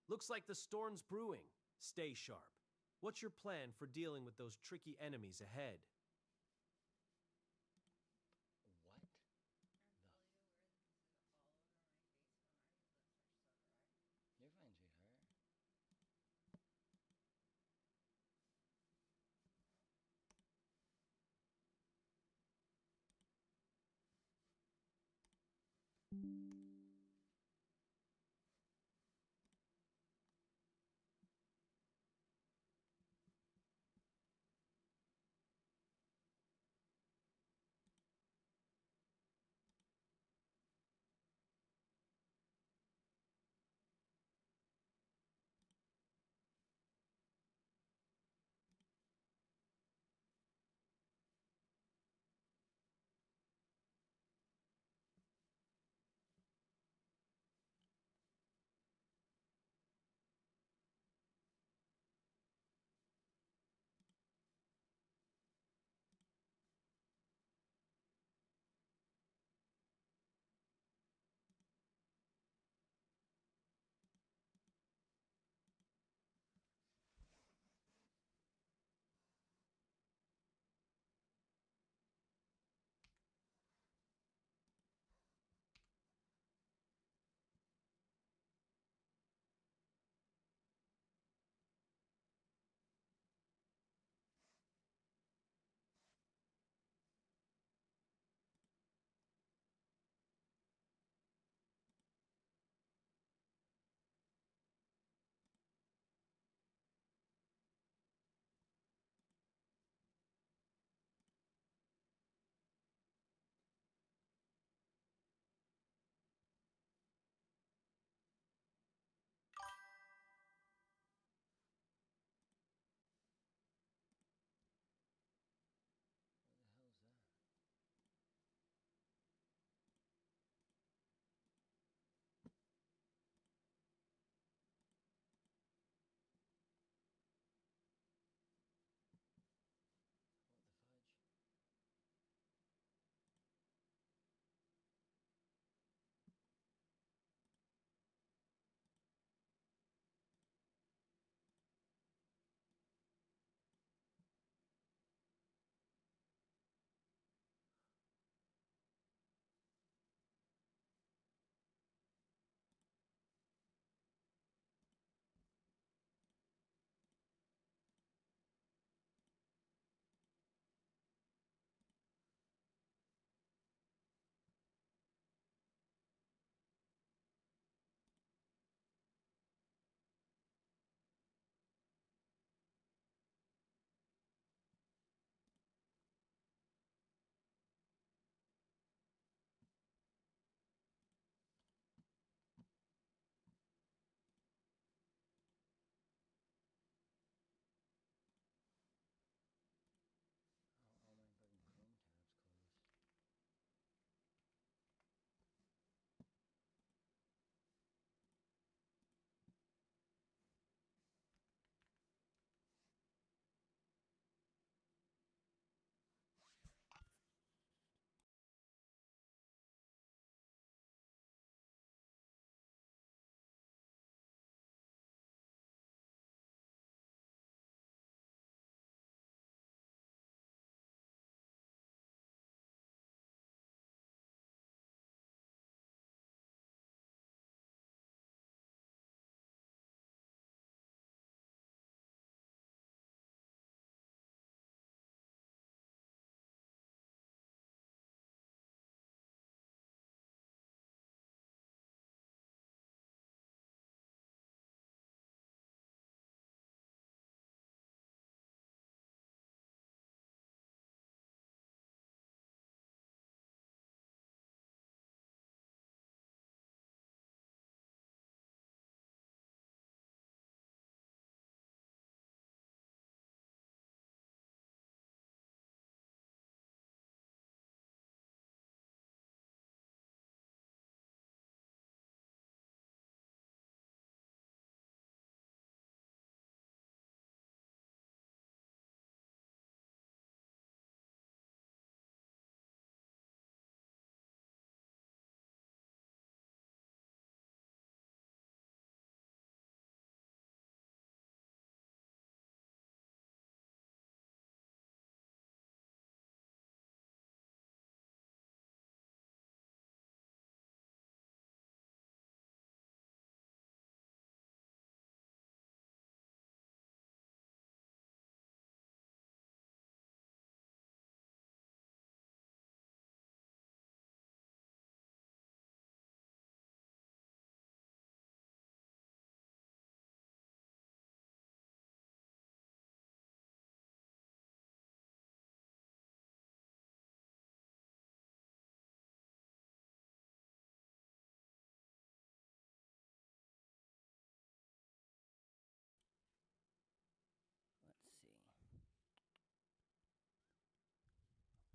Looks like the storm's brewing. Stay sharp. What's your plan for dealing with those tricky enemies ahead? What? You're fine, sweetheart.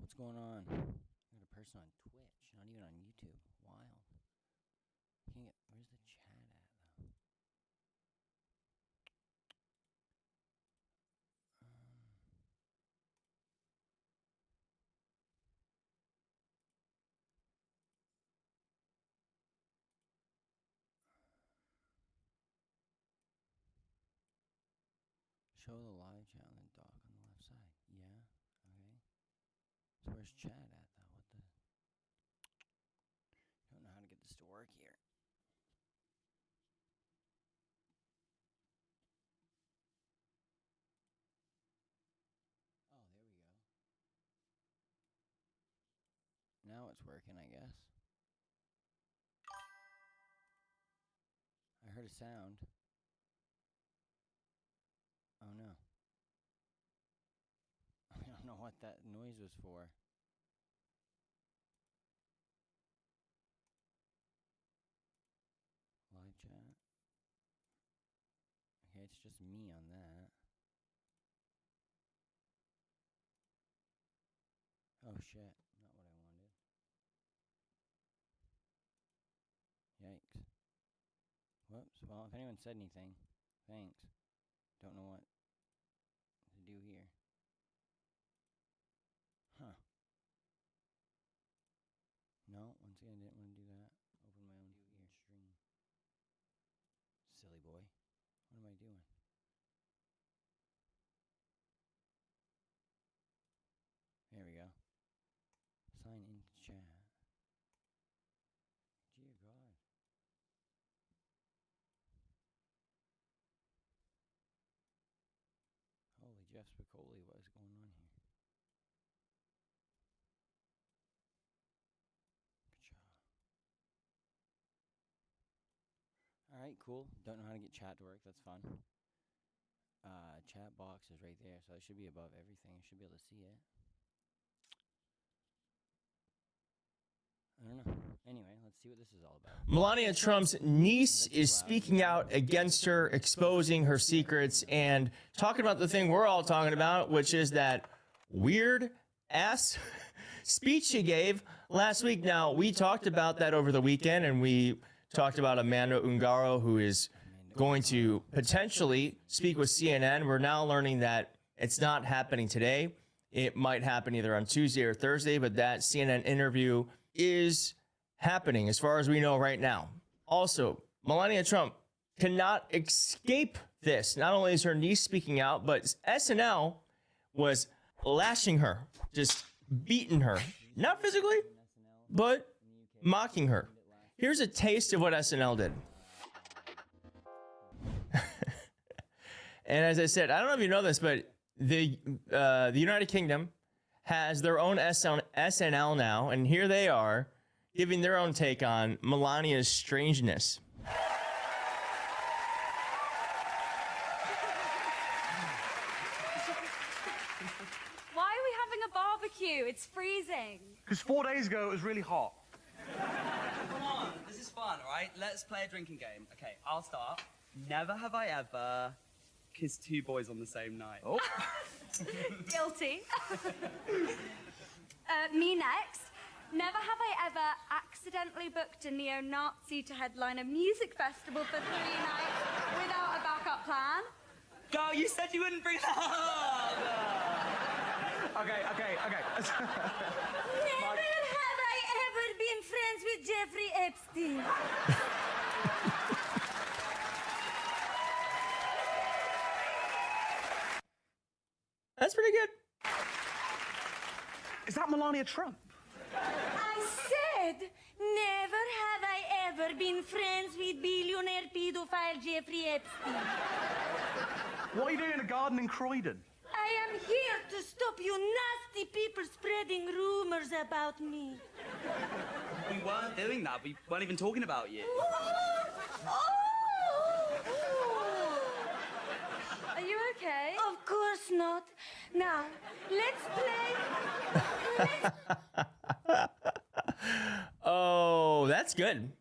What's going on? I got a person on Twitch, not even on YouTube. Wild. Can't get, where's the chat at, though? Show the live chat on the dock on the left side. Yeah? Okay. So where's chat at, though? What the? I don't know how to get this to work here. Oh, there we go. Now it's working, I guess. I heard a sound. Oh no. I don't know what that noise was for. Live chat. Okay, it's just me on that. Oh shit, not what I wanted. Yikes. Whoops, well, if anyone said anything, thanks. Don't know what to do here. Huh. No, once again, I didn't want to do that. Open my own stream. Silly boy. What am I doing? There we go. Sign into chat. Dear God. Holy Jeff Spicoli, what is going on here? Alright, cool. Don't know how to get chat to work. That's fun. Chat box is right there, so it should be above everything. I should be able to see it. I don't know. Anyway, let's see what this is all about. Melania Trump's niece is speaking out against her, exposing her secrets, and talking about the thing we're all talking about, which is that weird ass speech she gave last week. Now, we talked about that over the weekend, and we talked about Amanda Ungaro, who is going to potentially speak with CNN. We're now learning that it's not happening today. It might happen either on Tuesday or Thursday, but that CNN interview is happening as far as we know right now. Also, Melania Trump cannot escape this. Not only is her niece speaking out, but SNL was lashing her, just beating her. Not physically, but mocking her. Here's a taste of what SNL did. And as I said, I don't know if you know this, but the United Kingdom has their own SNL now, and here they are giving their own take on Melania's strangeness. Why are we having a barbecue? It's freezing. Because 4 days ago it was really hot. Come on, this is fun, all right? Let's play a drinking game. Okay, I'll start. Never have I ever kissed two boys on the same night. Oh. Guilty. Me next. Never have I ever accidentally booked a neo-Nazi to headline a music festival for 3 nights without a backup plan. Girl, you said you wouldn't bring that up! Okay. Never have I ever been friends with Jeffrey Epstein. That's pretty good. Is that Melania Trump? I said, never have I ever been friends with billionaire pedophile Jeffrey Epstein. What are you doing in a garden in Croydon? I am here to stop you nasty people spreading rumors about me. We weren't doing that. We weren't even talking about you. Are you okay? Of course not. Now, let's play. Oh, that's good.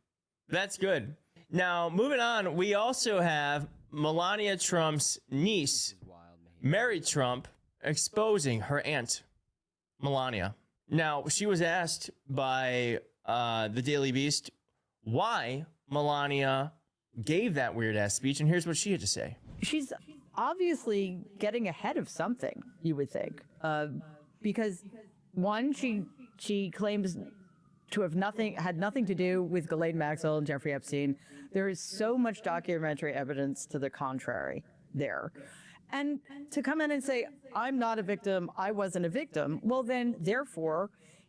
That's good. Now, moving on, we also have Melania Trump's niece, Mary Trump, exposing her aunt, Melania. Now, she was asked by the Daily Beast why Melania gave that weird ass speech, and here's what she had to say. She's obviously getting ahead of something, you would think, because one, she claims to have had nothing to do with Ghislaine Maxwell and Jeffrey Epstein. There is so much documentary evidence to the contrary there. And to come in and say, I'm not a victim, I wasn't a victim, well then, therefore,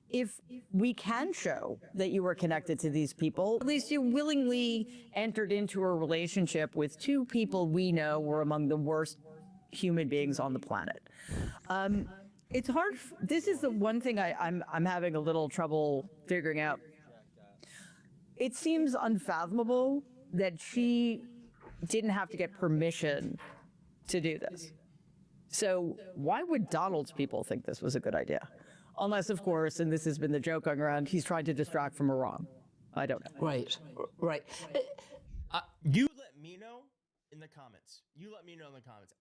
if we can show that you were connected to these people, at least you willingly entered into a relationship with two people we know were among the worst human beings on the planet. It's hard. This is the one thing I'm having a little trouble figuring out. It seems unfathomable that she didn't have to get permission to do this. So why would Donald's people think this was a good idea? Unless, of course, and this has been the joke going around, he's trying to distract from Iran. I don't know. Right. You let me know in the comments. You let me know in the comments.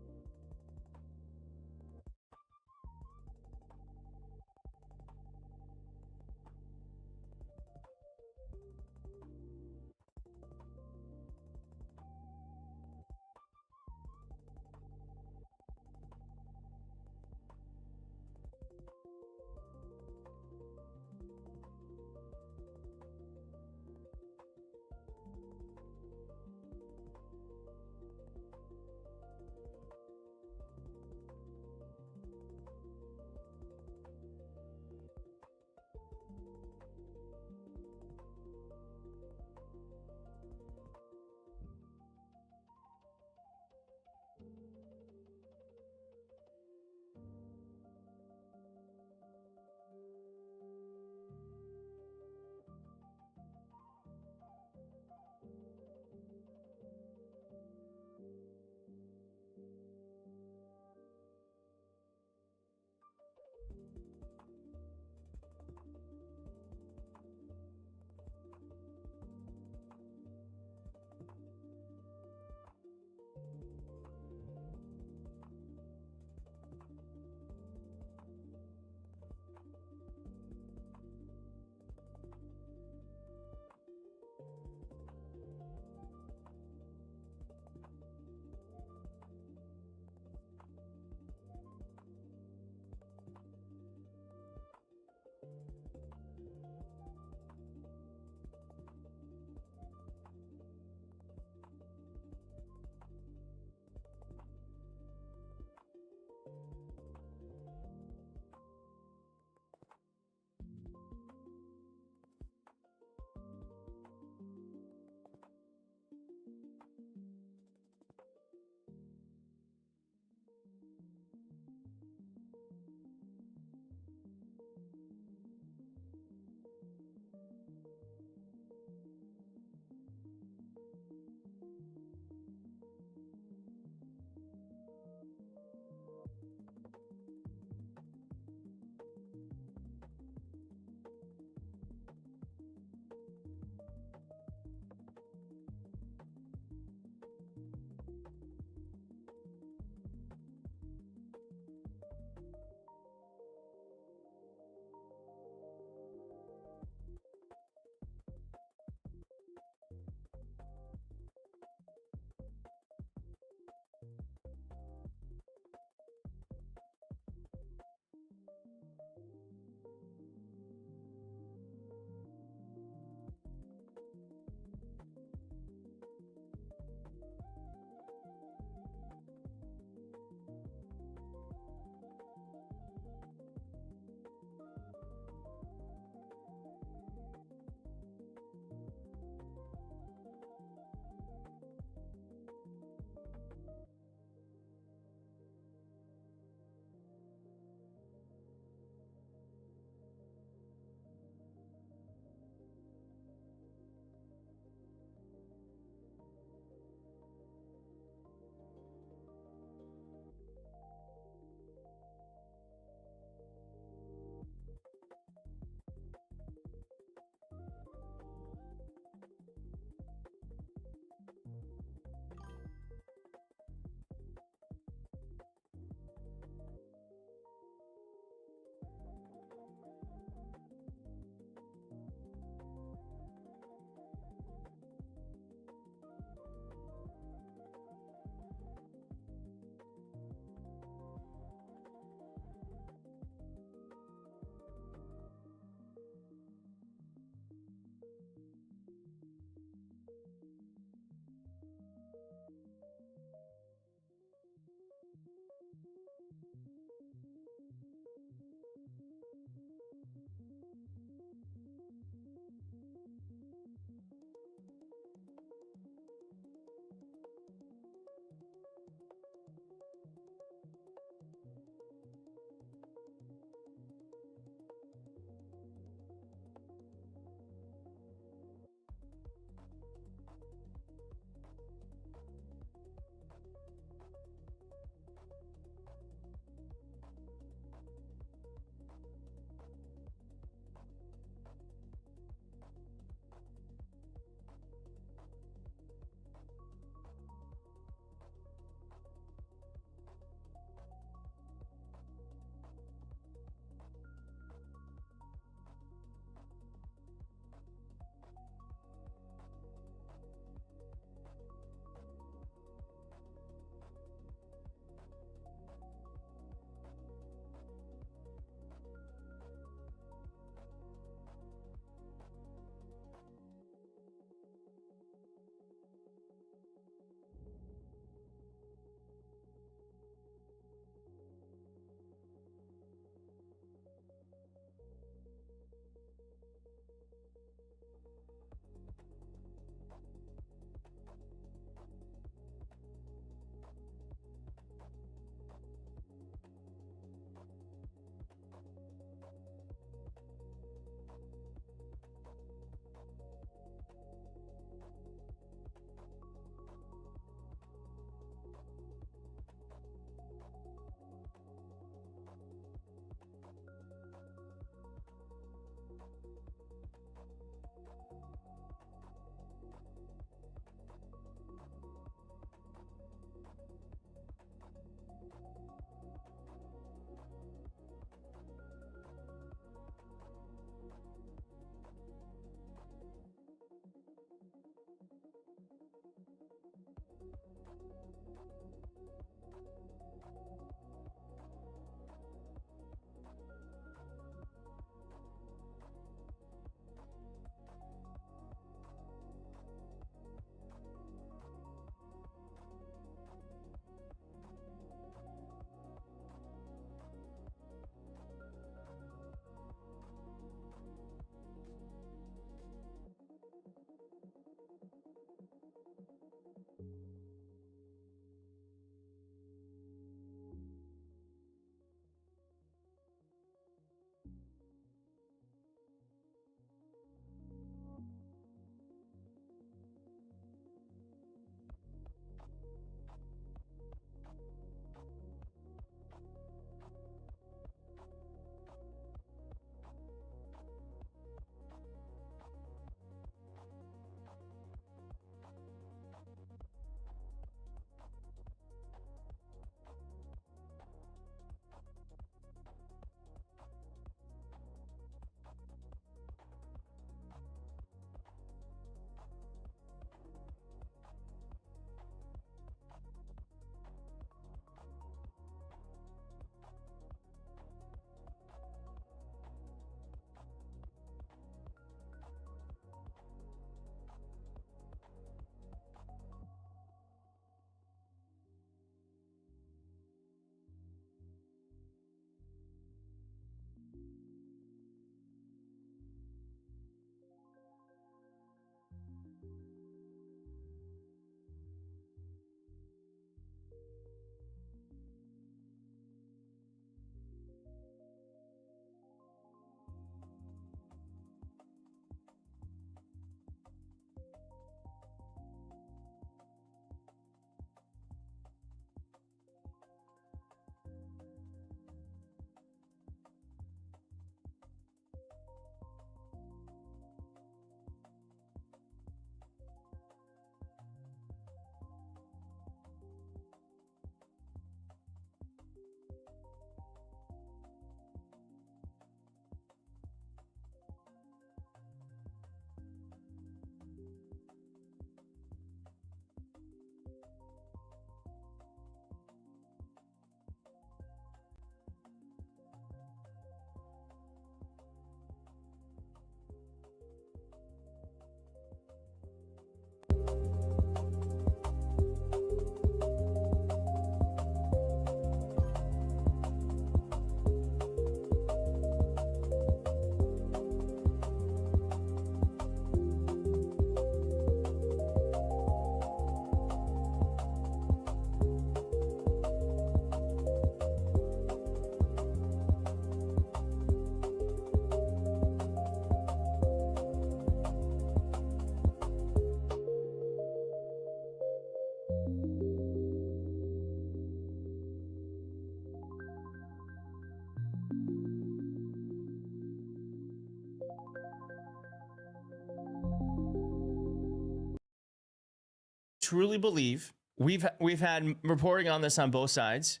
truly believe we've had reporting on this on both sides,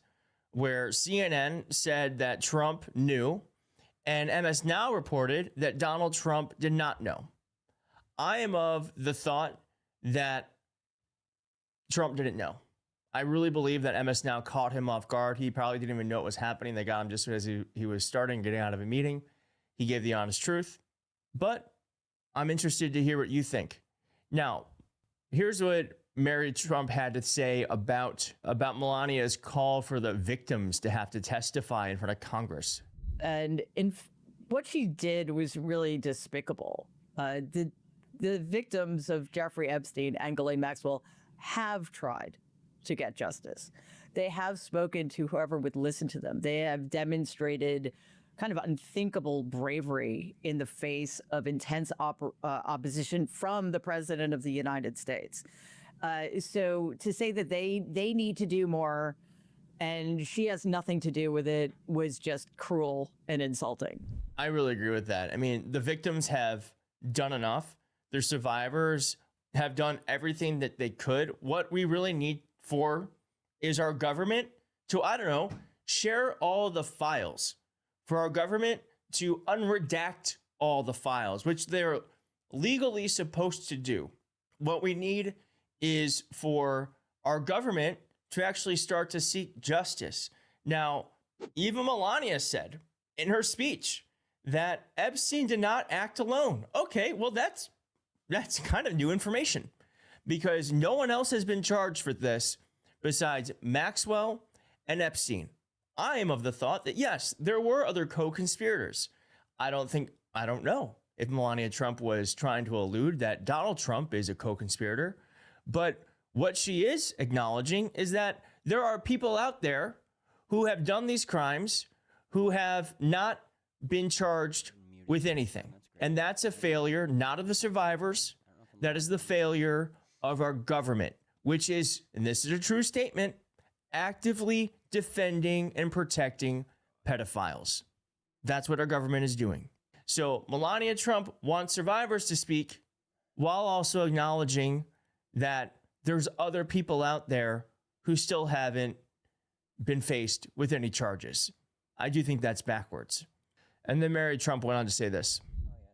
where CNN said that Trump knew, and MS Now reported that Donald Trump did not know. I am of the thought that Trump didn't know. I really believe that MS Now caught him off guard. He probably didn't even know what was happening. They got him just as he was starting, getting out of a meeting. He gave the honest truth. But I'm interested to hear what you think. Now, here's what Mary Trump had to say about Melania's call for the victims to have to testify in front of Congress. And what she did was really despicable. the victims of Jeffrey Epstein and Ghislaine Maxwell have tried to get justice. They have spoken to whoever would listen to them. They have demonstrated kind of unthinkable bravery in the face of intense opposition from the president of the United States. So to say that they need to do more and she has nothing to do with it was just cruel and insulting. I really agree with that. I mean, the victims have done enough. Their survivors have done everything that they could. What we really need for is our government to, I don't know, share all the files, for our government to unredact all the files, which they're legally supposed to do. What we need is for our government to actually start to seek justice. Now, even Melania said in her speech that Epstein did not act alone. Okay, well, that's kind of new information, because no one else has been charged for this besides Maxwell and Epstein. I am of the thought that, yes, there were other co-conspirators. I don't know if Melania Trump was trying to allude that Donald Trump is a co-conspirator, but what she is acknowledging is that there are people out there who have done these crimes who have not been charged with anything. And that's a failure, not of the survivors. That is the failure of our government, which is, and this is a true statement, actively defending and protecting pedophiles. That's what our government is doing. So Melania Trump wants survivors to speak while also acknowledging that there's other people out there who still haven't been faced with any charges. I do think that's backwards. And then Mary Trump went on to say this.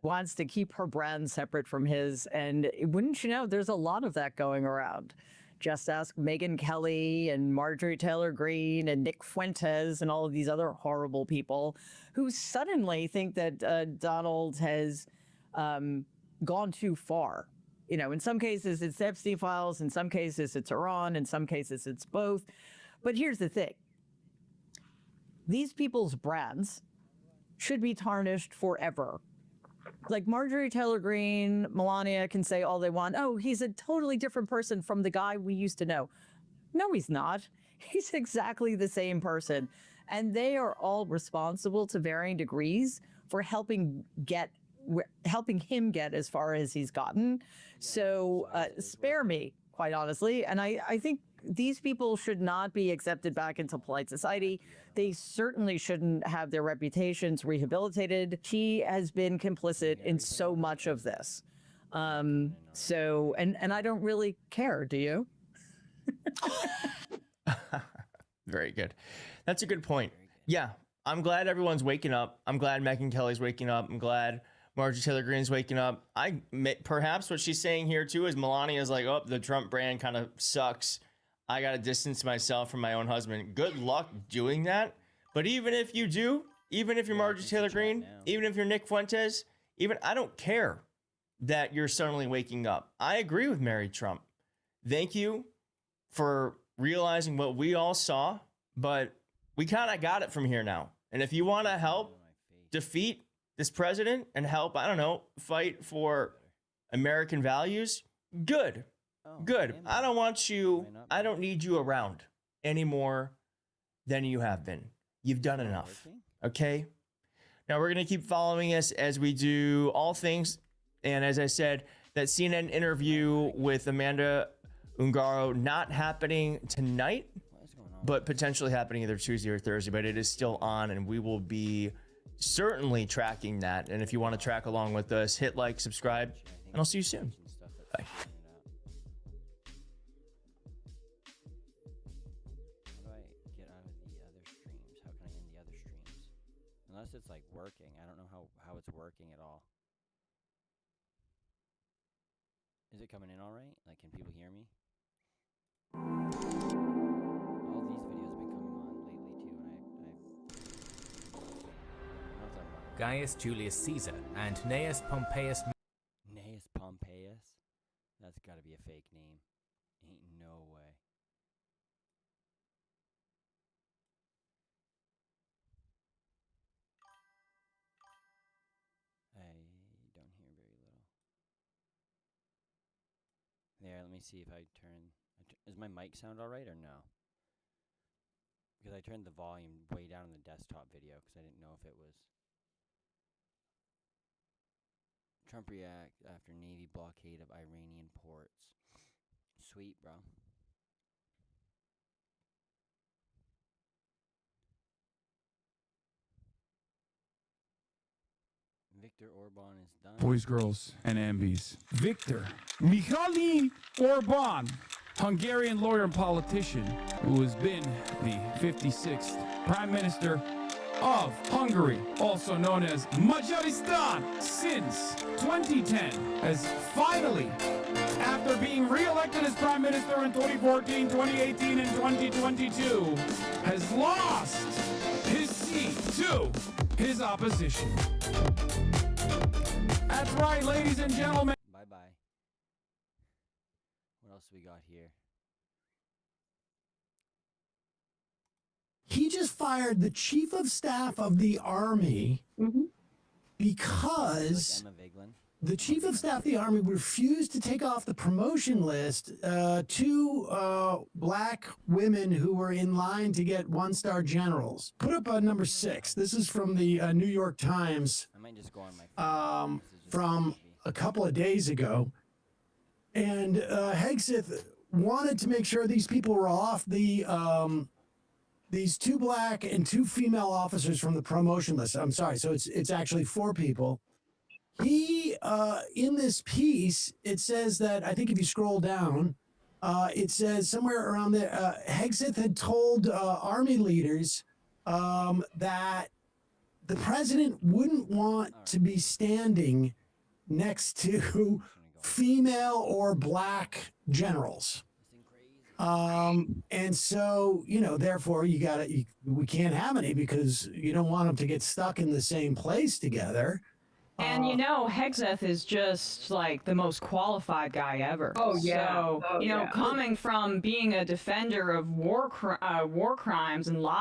Wants to keep her brand separate from his. And wouldn't you know, there's a lot of that going around. Just ask Megyn Kelly and Marjorie Taylor Greene and Nick Fuentes and all of these other horrible people who suddenly think that Donald has gone too far. You know, in some cases it's Epstein files, in some cases it's Iran, in some cases it's both. But here's the thing. These people's brands should be tarnished forever. Like Marjorie Taylor Greene, Melania can say all they want. Oh, he's a totally different person from the guy we used to know. No, he's not. He's exactly the same person. And they are all responsible to varying degrees for helping him get as far as he's gotten. So spare me, quite honestly. And I think these people should not be accepted back into polite society. They certainly shouldn't have their reputations rehabilitated. She has been complicit in so much of this. And I don't really care, do you? Very good. That's a good point. Yeah, I'm glad everyone's waking up. I'm glad Megyn Kelly's waking up. I'm glad Marjorie Taylor Greene's waking up. Perhaps what she's saying here too is Melania's like, oh, the Trump brand kind of sucks. I got to distance myself from my own husband. Good luck doing that. But even if you do, even if you're Marjorie Taylor Greene, even if you're Nick Fuentes, I don't care that you're suddenly waking up. I agree with Mary Trump. Thank you for realizing what we all saw, but we kind of got it from here now. And if you want to help defeat this president and help, I don't know, fight for American values, good. Good. I don't need you around any more than you have been. You've done enough. Okay? Now we're going to keep following us as we do all things. And as I said, that CNN interview with Amanda Ungaro not happening tonight, but potentially happening either Tuesday or Thursday, but it is still on and we will be certainly tracking that. And if you want to track along with us, hit like, subscribe, and I'll see you soon. Bye. Unless it's like working. I don't know how it's working at all. Is it coming in all right? Like, can people hear me? All these videos have been coming on lately too, and Gaius Julius Caesar and Gnaeus Pompeius. Gnaeus Pompeius? That's gotta be a fake name. Ain't no way. I don't hear very little. Let me see if I turn. Is my mic sound alright or no? Because I turned the volume way down in the desktop video because I didn't know if it was. Trump react after Navy blockade of Iranian ports. Sweet, bro. Viktor Orban is done. Boys, girls, and ambies. Viktor Mihaly Orban, Hungarian lawyer and politician who has been the 56th Prime Minister of Hungary, also known as Majaristan, since 2010, has finally, after being re-elected as Prime Minister in 2014, 2018, and 2022, has lost his seat to his opposition. That's right, ladies and gentlemen. Bye-bye. What else we got here? He just fired the chief of staff of the army because Emma Vigeland. the chief of staff of the army refused to take off the promotion list two black women who were in line to get one-star generals. Put up number 6. This is from the New York Times I might just go on my phone. from a couple of days ago. And Hegseth wanted to make sure these people were off the these 2 black and 2 female officers from the promotion list. I'm sorry, so it's actually 4 people. He in this piece, it says that, I think if you scroll down, it says somewhere around there, Hegseth had told army leaders that the president wouldn't want to be standing next to female or black generals. And so, you know, therefore we can't have any because you don't want them to get stuck in the same place together. And you know, Hegseth is just like the most qualified guy ever. Oh yeah. So, you know, coming from being a defender of war crimes and